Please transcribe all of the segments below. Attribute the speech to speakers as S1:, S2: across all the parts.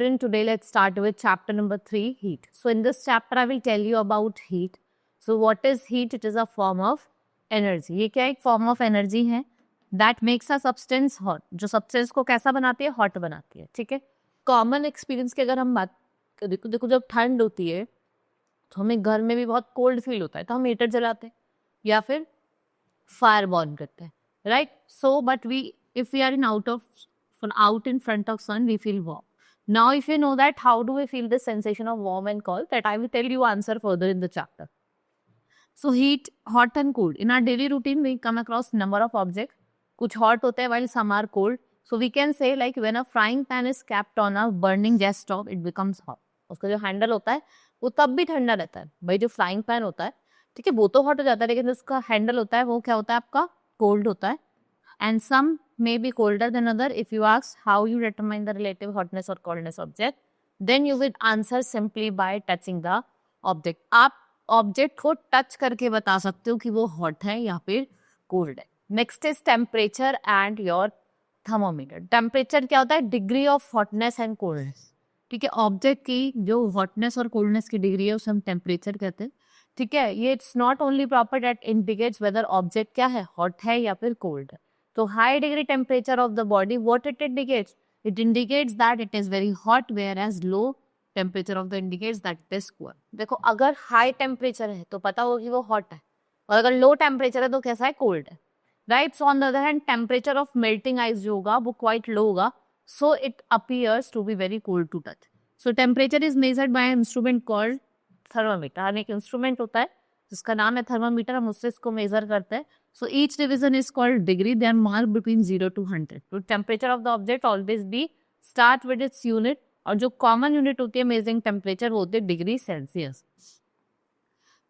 S1: student, today let's start with chapter number 3, heat. So in this chapter I will tell you about heat. So what is heat? It is a form of energy. ये क्या एक form of energy है that makes a substance hot. जो substance को कैसा बनाती है? hot बनाती है, ठीक है. Common experience की अगर हम बात देखो जब ठंड होती है तो हमें घर में भी बहुत cold feel होता है तो हम हीटर जलाते हैं या फिर फायर बर्न करते हैं, right. So but we if we are out in front of sun, we feel warm. Now if you know that, how do we feel this sensation of warm and cold? That I will tell you answer further in the chapter. So heat, hot and cold. In our daily routine we come across number of objects. कुछ hot होते हैं while some are cold. So we can say like when a frying pan is kept on a burning gas stove, it becomes hot. उसका जो handle होता है वो तब भी ठंडा रहता है. भाई जो फ्राइंग पैन होता है, ठीक है, वो तो हॉट हो जाता है, लेकिन उसका हैंडल होता है वो क्या होता है आपका? कोल्ड होता है. And some may be colder than other. If you ask how you determine the relative hotness or coldness object, then you will answer simply by touching the object. आप ऑब्जेक्ट को टच करके बता सकते हो कि वो हॉट है या फिर कोल्ड है. Next is temperature and your thermometer. Temperature क्या होता है? Degree of hotness and coldness, ठीक है. ऑब्जेक्ट की जो हॉटनेस और कोल्डनेस की डिग्री है उसे हम टेम्परेचर कहते हैं, ठीक है. ये it's not only proper that indicates whether object क्या है, हॉट है या फिर कोल्ड है. So high degree temperature of the body, what it indicates? It indicates that it is very hot, whereas low temperature of the indicates that it is cool. देखो अगर high temperature है तो पता होगा कि वो hot है, और अगर low temperature है तो कैसा है? cold है, right? So on the other hand, temperature of melting ice जो होगा वो quite low होगा, so it appears to be very cold to touch. So temperature is measured by an instrument called thermometer. हर एक instrument होता है जिसका नाम है thermometer, हम उससे इसको measure करते हैं. So each division is called degree. They are marked between 0 to 100. So temperature of the object always be start with its unit. और जो common unit होती है measuring temperature वो होती है डिग्री सेल्सियस.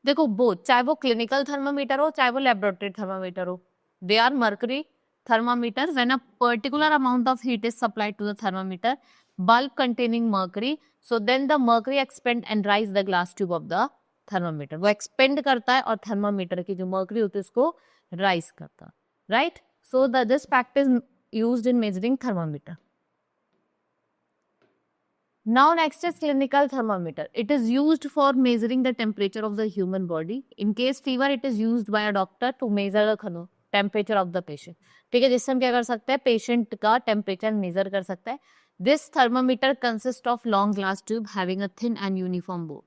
S1: देखो both, चाहे वो clinical thermometer हो चाहे वो laboratory thermometer हो, they are mercury thermometers. When a particular amount of heat is supplied to the thermometer bulb containing mercury, so then the mercury expand and rise the glass tube of the thermometer. वो expand करता है और thermometer की जो mercury होती है उसको rise करता, right? So this fact is used in measuring thermometer. Now next is clinical thermometer. It is used for measuring the temperature of the human body. In case fever, it is used by a doctor to measure the temperature of the patient. ठीक है, जिससे हम क्या कर सकते हैं? Patient का temperature measure कर सकते हैं. This thermometer consists of long glass tube having a thin and uniform bore.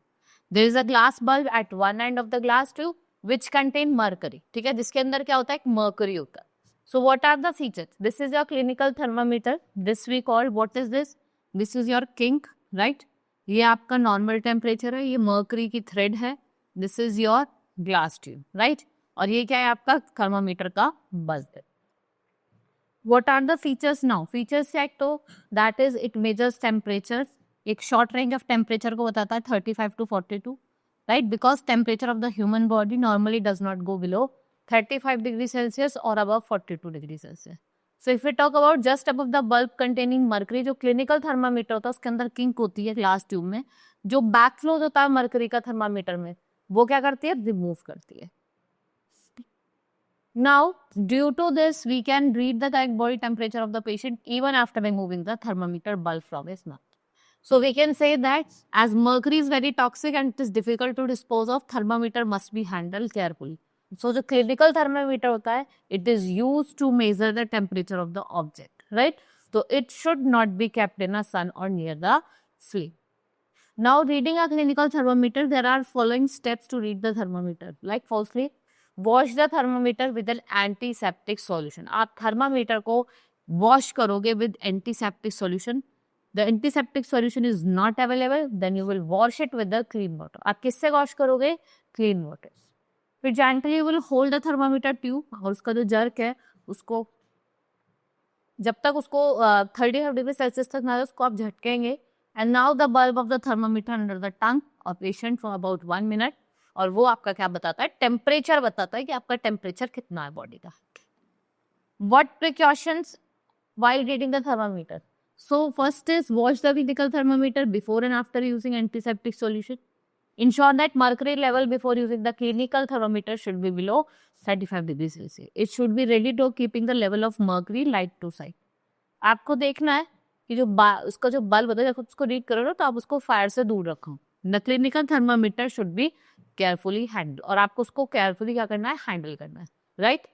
S1: There is a glass bulb at one end of the glass tube which contain mercury. ठीक है, जिसके अंदर क्या होता है? एक mercury होता है. So what are the features? This is your clinical thermometer. This we call, what is this? This is your kink, right? ये आपका normal temperature है, ये mercury की thread है. This is your glass tube, right? और ये क्या है आपका? thermometer का bulb है. What are the features now? Features check तो that is it measures temperatures. एक short range of temperature को बताता है 35 to 42. Right? Because temperature of the human body normally does not go below 35 degrees Celsius or above 42 degrees Celsius. So if we talk about just above the bulb containing mercury, जो clinical thermometer होता है उसके अंदर kink होती है glass tube में, जो backflow होता है मर्करी का थर्मामीटर में वो क्या करती है? रिमूव करती है. Now due to this we can read the correct body temperature of the patient even after removing the thermometer bulb from his mouth. So we can say that as mercury is very toxic and it is difficult to dispose of, thermometer must be handled carefully. So the clinical thermometer होता है, it is used to measure the temperature of the object, right? So it should not be kept in a sun or near the flame. Now reading a clinical thermometer, there are following steps to read the thermometer. Like firstly, wash the thermometer with an antiseptic solution. आप thermometer को wash करोगे with antiseptic solution. The antiseptic solution is not available, then you will wash it with the clean water. आप किससे wash करोगे? Clean water. फिर gently you will hold the thermometer tube और उसका जो jerk है उसको जब तक उसको 35 डिग्री सेल्सियस तक ना आए उसको आप झटकेंगे. And now the bulb of the thermometer under the tongue of patient for about 1 minute. और वो आपका क्या बताता है? टेम्परेचर बताता है कि आपका टेम्परेचर कितना है बॉडी का. What precautions while reading the thermometer? So first is wash the clinical thermometer before and after using antiseptic solution. Ensure that mercury level before using the clinical thermometer should be below 35 degrees Celsius. It should be ready to keeping the level of mercury light to sight. आपको देखना है कि जो उसका जो bulb होता है, जब उसको रीड करो ना तो आप उसको फायर से दूर रखो। The clinical thermometer should be carefully handle, और आपको उसको केयरफुली क्या करना है, हैंडल करना है, right.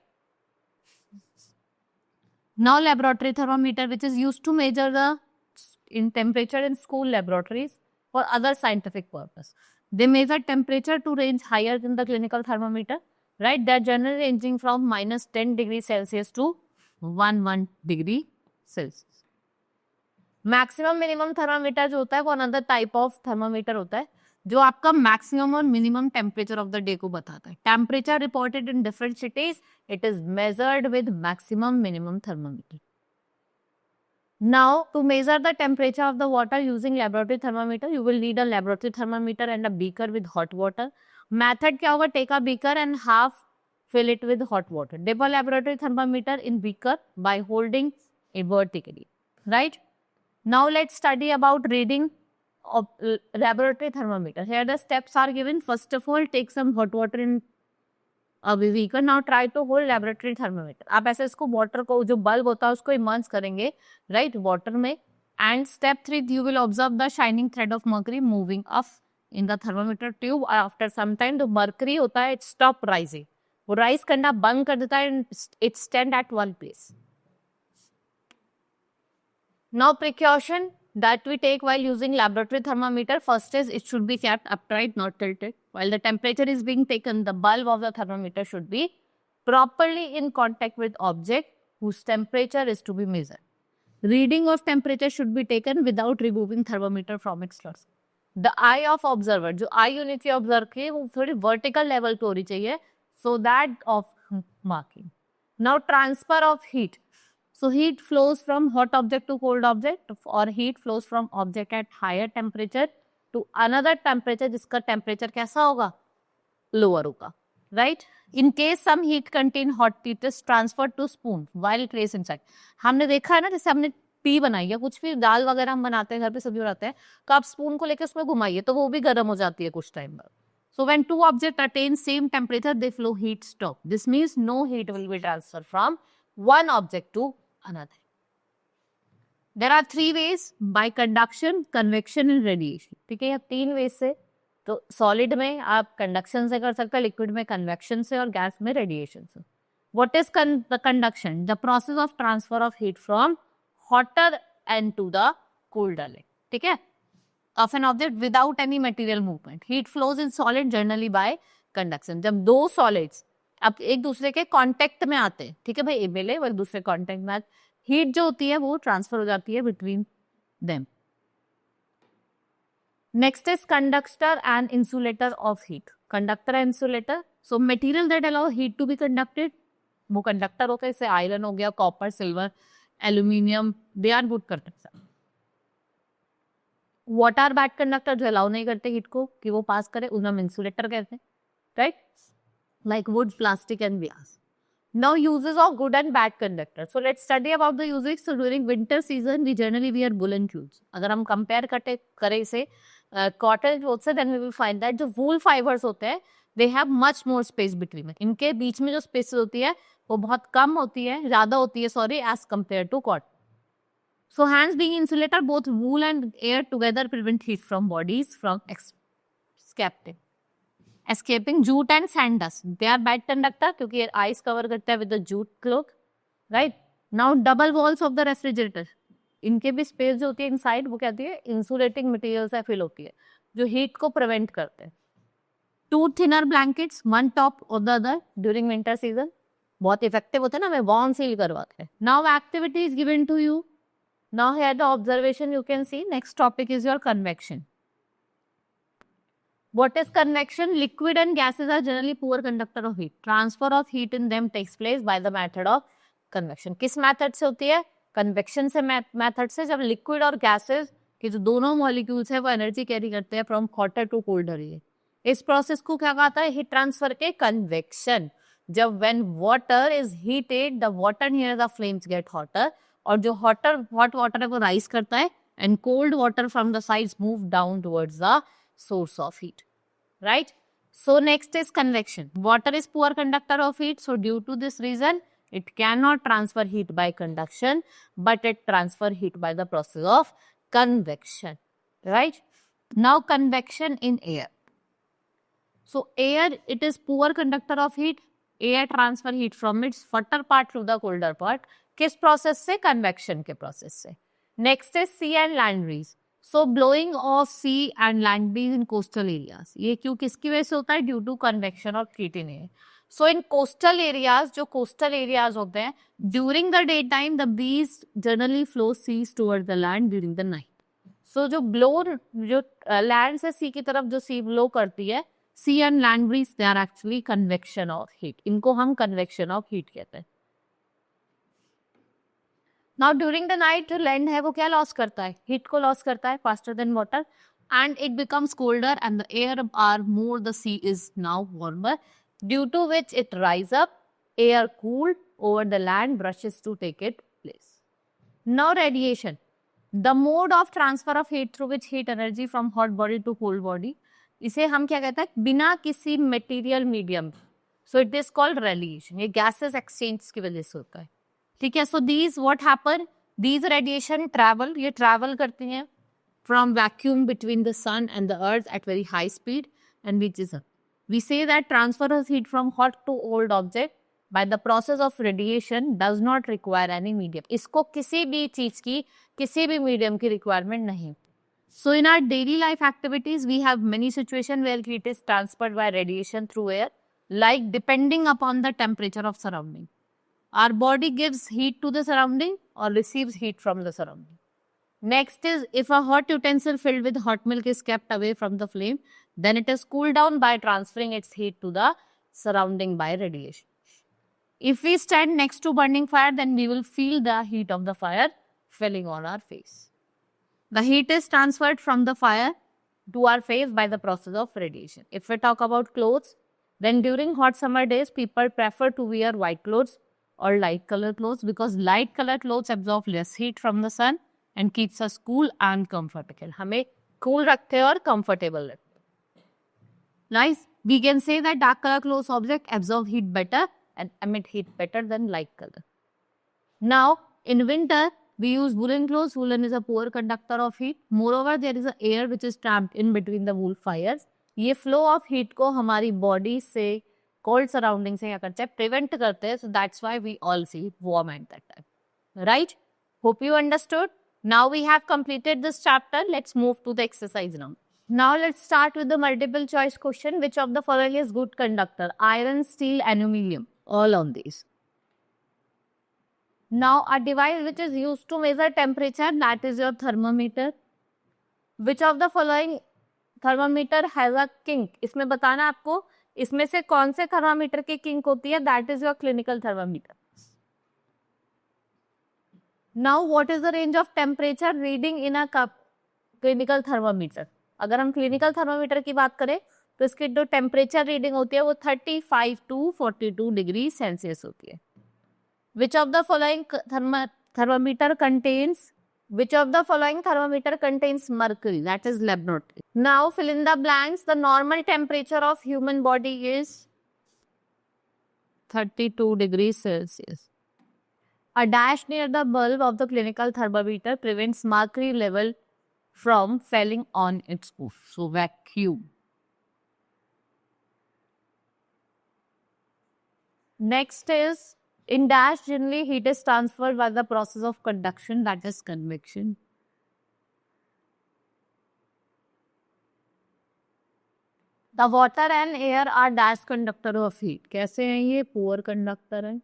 S1: Now laboratory thermometer which is used to measure the in temperature in school laboratories for other scientific purpose. They measure temperature to range higher than the clinical thermometer, right? They're generally ranging from minus 10 degrees Celsius to 1 degree Celsius. Maximum minimum thermometer जो होता है वो another type of thermometer होता है जो आपका maximum और minimum temperature of the day को बताता है. Temperature reported in different cities, it is measured with maximum minimum thermometer. Now, to measure the temperature of the water using laboratory thermometer, you will need a laboratory thermometer and a beaker with hot water. Method क्या होगा? Take a beaker and half fill it with hot water. Dip a laboratory thermometer in beaker by holding it vertically. Right? Now let's study about reading of laboratory thermometer. Here the steps are given. First of all, take some hot water in beaker. Now try to hold laboratory thermometer. आप ऐसे इसको water को, जो bulb होता है उसको immerse करेंगे, right, water में. And step 3, you will observe the shining thread of mercury moving up in the thermometer tube. After some time जो mercury होता है, it stop rising. वो राइज करना बंद कर देता है, it stand at one place. Now precaution that we take while using laboratory thermometer. First is it should be kept upright, not tilted. While the temperature is being taken, the bulb of the thermometer should be properly in contact with object whose temperature is to be measured. Reading of temperature should be taken without removing thermometer from its slot. The eye of observer, जो eye unit से observe की वो थोड़ी vertical level पे होनी चाहिए, so that of marking. Now transfer of heat. So heat flows from hot object to cold object, or heat flows from object at higher temperature to another temperature जिसका temperature कैसा होगा, lower होगा, right? In case some heat contain hot, it is transferred to spoon while placed inside. हमने देखा है ना, जैसे हमने टी बनाई है, कुछ भी दाल वगैरह हम बनाते हैं घर पे, सब्जी बनाते हैं, तो आप स्पून को लेकर उसमें घुमाइए तो वो भी गर्म हो जाती है कुछ टाइम बाद. So when two objects attain same temperature, they flow heat stop. This means no heat will be transferred from one object to another. There are 3 ways: by conduction, convection and radiation. ठीक है, ये 3 ways से, तो solid में आप conduction से कर सकते हैं, लिक्विड में कन्वेक्शन से, और गैस में रेडिएशन से. What is the conduction? The process of transfer of heat from hotter end to the colder end. ठीक है, of an object without any material movement. Heat flows in solid generally by conduction. जब दो solids अब एक दूसरे के contact में आते हैं, ठीक है भाई, ये मिले वो एक दूसरे कांटेक्ट में, हीट जो होती है वो ट्रांसफर हो जाती है between them. Next is conductor and insulator of heat. Conductor and insulator, so material that allow heat to be conducted, वो कंडक्टर होता है. जैसे आयरन हो गया, copper, silver, aluminium, they are good conductor. What are bad conductor, जो allow नहीं करते heat को कि वो पास करे, उन्हें हम इंसुलेटर कहते हैं, right, like wood, plastic and glass. Now uses of good and bad conductor. So let's study about the uses. So during winter season we generally wear woolen clothes. अगर हम compare करें इसे cotton clothes से, then we will find that जो wool fibers होते हैं, they have much more space between. इनके बीच में जो space होती है वो बहुत कम होती है, ज़्यादा होती है, sorry, as compared to cotton. So hence being insulator, both wool and air together prevent heat from bodies from escaping. Escaping jute and sand dust. They are bad conductor क्योंकि ice cover करता है with the jute cloak, right? Now double walls of the refrigerator. इनके भी space जो होती है inside, वो कहती है insulating material से fill होती है, जो heat को prevent करते हैं. Two thinner blankets, one top of the other during winter season. बहुत effective होते हैं ना, हमें warm feel करवाते हैं. Now activity is given to you. Now here the observation you can see. Next topic is your convection. What is convection? Liquid and gases are generally poor conductor of heat. Transfer of heat in them takes place by the method of convection. किस method से होती है? Convection से method से, जब liquid और gases के जो दोनों molecules है वो energy carry करते हैं from hotter to colder region. इस process को क्या कहता है? Heat transfer के convection. जब when water is heated, the water near the flames get hotter, और जो hot water है वो rise करता है, and cold water from the sides move down towards the source of heat, right? So next is convection. Water is poor conductor of heat, so due to this reason It cannot transfer heat by conduction, but it transfer heat by the process of convection, right? Now convection in air. So air, it is poor conductor of heat. Air transfer heat from its hotter part to the colder part. किस process से? Convection के process से. Next is sea and land breeze. So blowing of sea and land breeze in coastal areas. ये क्यों किसकी वजह से होता है? Due to convection of heat in air. So in coastal areas, जो coastal areas होते हैं, during the daytime the breeze generally flows seas toward the land during the night. So जो blow जो land से sea की तरफ जो sea blow करती है, sea and land breeze, they are actually convection of heat. इनको हम convection of heat कहते हैं. Now during the night जो land है वो क्या loss करता है? Heat को loss करता है faster than water, and it becomes colder and the air are more, the sea is now warmer, due to which it rise up, air cooled over the land rushes to take its place. Now radiation. The mode of transfer of heat through which heat energy from hot body to cold body. इसे हम क्या कहते हैं? बिना किसी material medium. So it is called radiation. ये gases exchange की वजह से होता है. ठीक है. So these what happen, these radiation travel, ये ट्रैवल करती हैं from vacuum between the sun and the earth at very high speed and reaches up. We say that transfer of heat from hot to old object by the process of radiation does not require any medium. इसको किसी भी चीज की किसी भी medium की requirement नहीं. So in our daily life activities, we have many situations where heat is transferred by radiation through air, like depending upon the temperature of surrounding. Our body gives heat to the surrounding or receives heat from the surrounding. Next is, if a hot utensil filled with hot milk is kept away from the flame, then it is cooled down by transferring its heat to the surrounding by radiation. If we stand next to burning fire, then we will feel the heat of the fire falling on our face. The heat is transferred from the fire to our face by the process of radiation. If we talk about clothes, then during hot summer days, people prefer to wear white clothes or light color clothes because light color clothes absorb less heat from the sun and keeps us cool and comfortable. हमें cool रखते हैं और comfortable रखते हैं. Nice. We can say that dark color clothes object absorb heat better and emit heat better than light color. Now, in winter, we use woolen clothes. Woolen is a poor conductor of heat. Moreover, there is a air which is trapped in between the wool fires. ये flow of heat को हमारी body से cold surrounding से क्या करते हैं? Prevent करते हैं. So that's why we all see warm at that time. Right? Hope you understood. Now we have completed this chapter. Let's move to the exercise now. Now let's start with the multiple choice question. Which of the following is good conductor? Iron, steel, aluminium. All on these. Now a device which is used to measure temperature, that is your thermometer. Which of the following thermometer has a kink? इसमें बताना आपको इसमें से कौन से thermometer की kink होती है? That is your clinical thermometer. Now what is the range of temperature reading in a cup? Clinical thermometer. अगर हम clinical thermometer की बात करें तो इसकी जो टेम्परेचर रीडिंग होती है वो 35 to 42 डिग्री सेल्सियस होती है. Which of the following thermometer contains mercury? That is laboratory. Now fill in the blanks. The normal temperature of human body is 32 degrees Celsius. A dash near the bulb of the clinical thermometer prevents mercury level from falling on its own. So vacuum. Next is, in dash generally heat is transferred by the process of conduction, that is convection. The water and air are dash conductor of heat. कैसे हैं ये? Poor conductor हैं.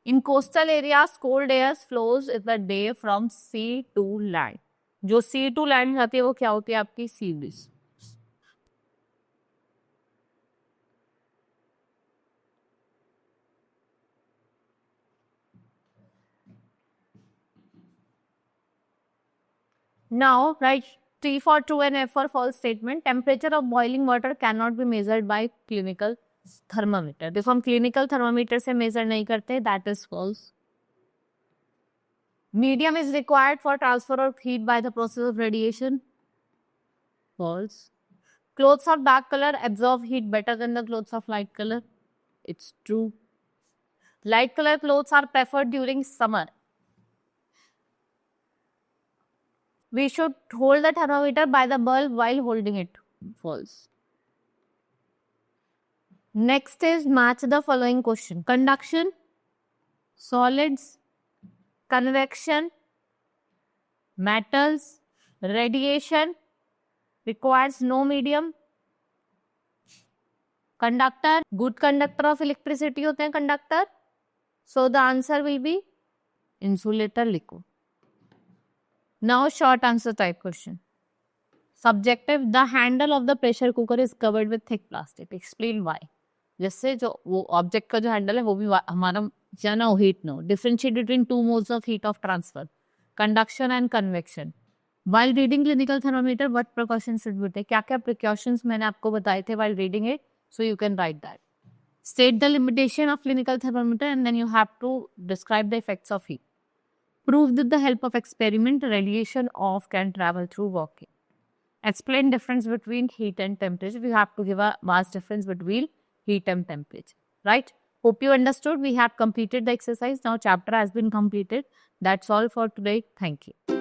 S1: In coastal areas, cold air flows in the day from sea to land. जो sea to land जाती है वो क्या होती है आपकी? Sea breeze. Now, write T for true and F for false statement. Temperature of boiling water cannot be measured by clinical thermometer. देखो हम clinical thermometer से measure नहीं करते. That is false. Medium is required for transfer of heat by the process of radiation. False. Clothes of dark color absorb heat better than the clothes of light color. It's true. Light color clothes are preferred during summer. We should hold the thermometer by the bulb while holding it. False. Next is match the following question. Conduction, solids, convection, metals, radiation, requires no medium. Conductor, good conductor of electricity होते हैं conductor. So the answer will be insulator लिखो. Now short answer type question. Subjective, the handle of the pressure cooker is covered with thick plastic. Explain why. जिससे जो वो object का जो handle है वो भी हमारा या ना heat no. Differentiate between two modes of heat of transfer, conduction and convection. While reading clinical thermometer, what precautions should we take? क्या क्या precautions मैंने आपको बताए थे while reading it, so you can write that. State the limitation of clinical thermometer and then you have to describe the effects of heat. Prove with the help of experiment radiation off can travel through walking. Explain difference between heat and temperature. We have to give a mass difference between heat and temperature, right? Hope you understood. We have completed the exercise. Now chapter has been completed. That's all for today. Thank you.